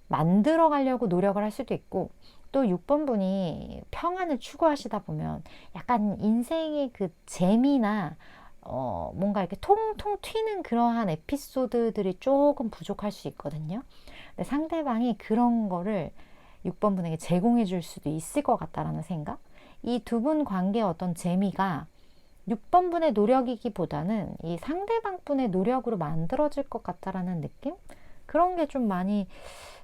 만들어 가려고 노력을 할 수도 있고, 또 6번 분이 평안을 추구하시다 보면 약간 인생의 그 재미나 뭔가 이렇게 통통 튀는 그러한 에피소드들이 조금 부족할 수 있거든요. 근데 상대방이 그런 거를 6번 분에게 제공해 줄 수도 있을 것 같다라는 생각. 이 두 분 관계의 어떤 재미가 6번 분의 노력이기보다는 이 상대방 분의 노력으로 만들어질 것 같다라는 느낌? 그런 게 좀 많이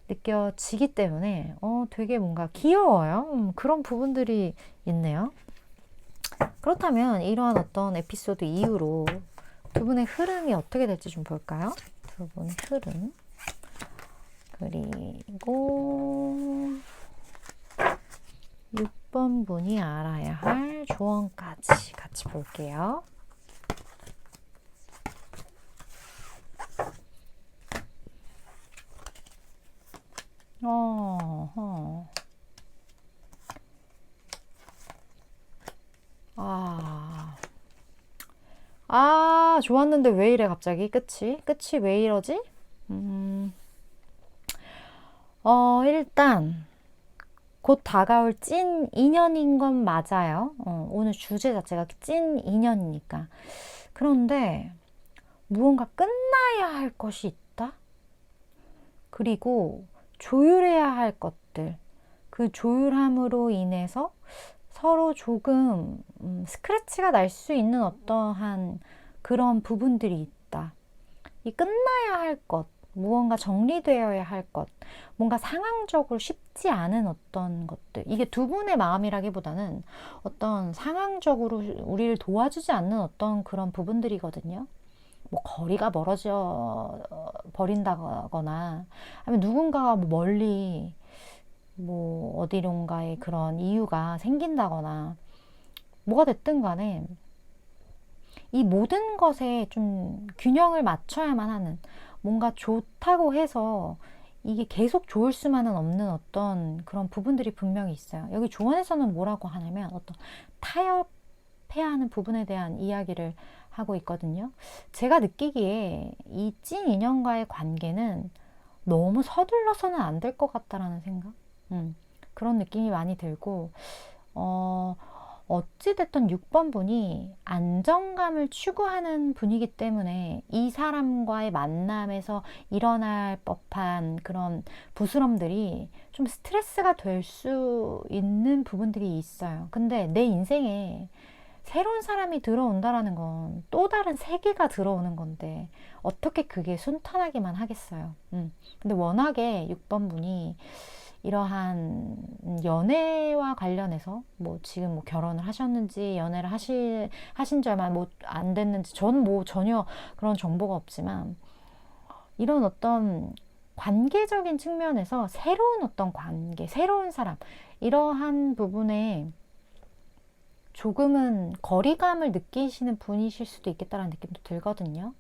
느껴지기 때문에 되게 뭔가 귀여워요. 그런 부분들이 있네요. 그렇다면 이러한 어떤 에피소드 이후로 두 분의 흐름이 어떻게 될지 좀 볼까요? 두 분의 흐름. 그리고 6번 분이 알아야 할 조언까지 같이 볼게요. 좋았는데 왜 이래 갑자기 끝이 왜 이러지? 일단 곧 다가올 찐 인연인 건 맞아요. 오늘 주제 자체가 찐 인연이니까. 그런데 무언가 끝나야 할 것이 있다? 그리고 조율해야 할 것들. 그 조율함으로 인해서 서로 조금 스크래치가 날 수 있는 어떠한 그런 부분들이 있다. 이 끝나야 할 것, 무언가 정리되어야 할 것, 뭔가 상황적으로 쉽지 않은 어떤 것들. 이게 두 분의 마음이라기보다는 어떤 상황적으로 우리를 도와주지 않는 어떤 그런 부분들이거든요. 뭐 거리가 멀어져 버린다거나, 아니면 누군가가 뭐 멀리 뭐 어디론가에 그런 이유가 생긴다거나, 뭐가 됐든 간에 이 모든 것에 좀 균형을 맞춰야만 하는, 뭔가 좋다고 해서 이게 계속 좋을 수만은 없는 어떤 그런 부분들이 분명히 있어요. 여기 조언에서는 뭐라고 하냐면 어떤 타협해야 하는 부분에 대한 이야기를 하고 있거든요. 제가 느끼기에 이 찐 인연과의 관계는 너무 서둘러서는 안 될 것 같다라는 생각? 그런 느낌이 많이 들고, 어찌됐든 6번 분이 안정감을 추구하는 분이기 때문에 이 사람과의 만남에서 일어날 법한 그런 부스럼들이 좀 스트레스가 될 수 있는 부분들이 있어요. 근데 내 인생에 새로운 사람이 들어온다라는 건 또 다른 세계가 들어오는 건데 어떻게 그게 순탄하기만 하겠어요. 근데 워낙에 6번 분이 이러한 연애와 관련해서 뭐 지금 뭐 결혼을 하셨는지 연애를 하신 지 얼마 뭐 안 됐는지 저는 뭐 전혀 그런 정보가 없지만, 이런 어떤 관계적인 측면에서 새로운 어떤 관계, 새로운 사람, 이러한 부분에 조금은 거리감을 느끼시는 분이실 수도 있겠다라는 느낌도 들거든요.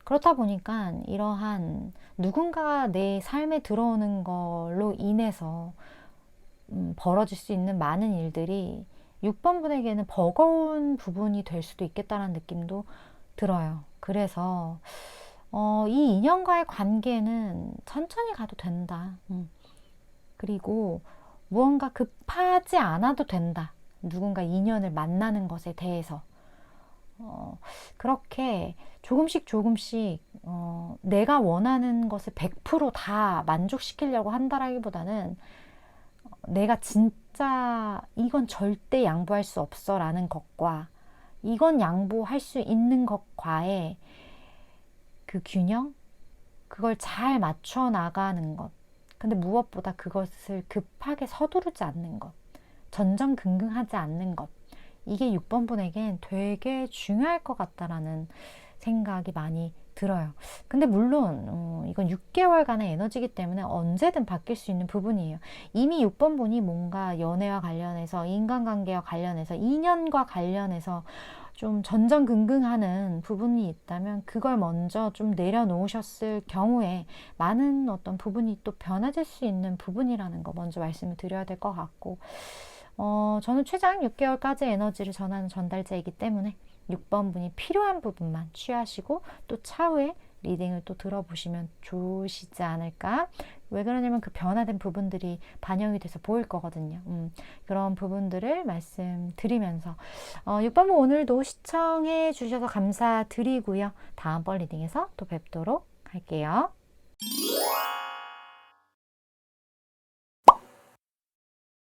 그렇다 보니까 이러한 누군가가 내 삶에 들어오는 걸로 인해서 벌어질 수 있는 많은 일들이 6번 분에게는 버거운 부분이 될 수도 있겠다는 느낌도 들어요. 그래서 이 인연과의 관계는 천천히 가도 된다. 그리고 무언가 급하지 않아도 된다. 누군가 인연을 만나는 것에 대해서. 그렇게 조금씩 내가 원하는 것을 100%다 만족시키려고 한다라기보다는 내가 진짜 이건 절대 양보할 수 없어 라는 것과 이건 양보할 수 있는 것과의 그 균형? 그걸 잘 맞춰 나가는 것. 근데 무엇보다 그것을 급하게 서두르지 않는 것. 전전긍긍하지 않는 것. 이게 6번 분에겐 되게 중요할 것 같다라는 생각이 많이 들어요. 근데 물론 이건 6개월간의 에너지이기 때문에 언제든 바뀔 수 있는 부분이에요. 이미 6번 분이 뭔가 연애와 관련해서, 인간관계와 관련해서, 인연과 관련해서 좀 전전긍긍하는 부분이 있다면 그걸 먼저 좀 내려놓으셨을 경우에 많은 어떤 부분이 또 변화될 수 있는 부분이라는 거 먼저 말씀을 드려야 될 것 같고, 저는 최장 6개월까지 에너지를 전하는 전달자이기 때문에 6번 분이 필요한 부분만 취하시고 또 차후에 리딩을 또 들어보시면 좋으시지 않을까. 왜 그러냐면 그 변화된 부분들이 반영이 돼서 보일 거거든요. 그런 부분들을 말씀드리면서 6번 분 오늘도 시청해 주셔서 감사드리고요. 다음번 리딩에서 또 뵙도록 할게요.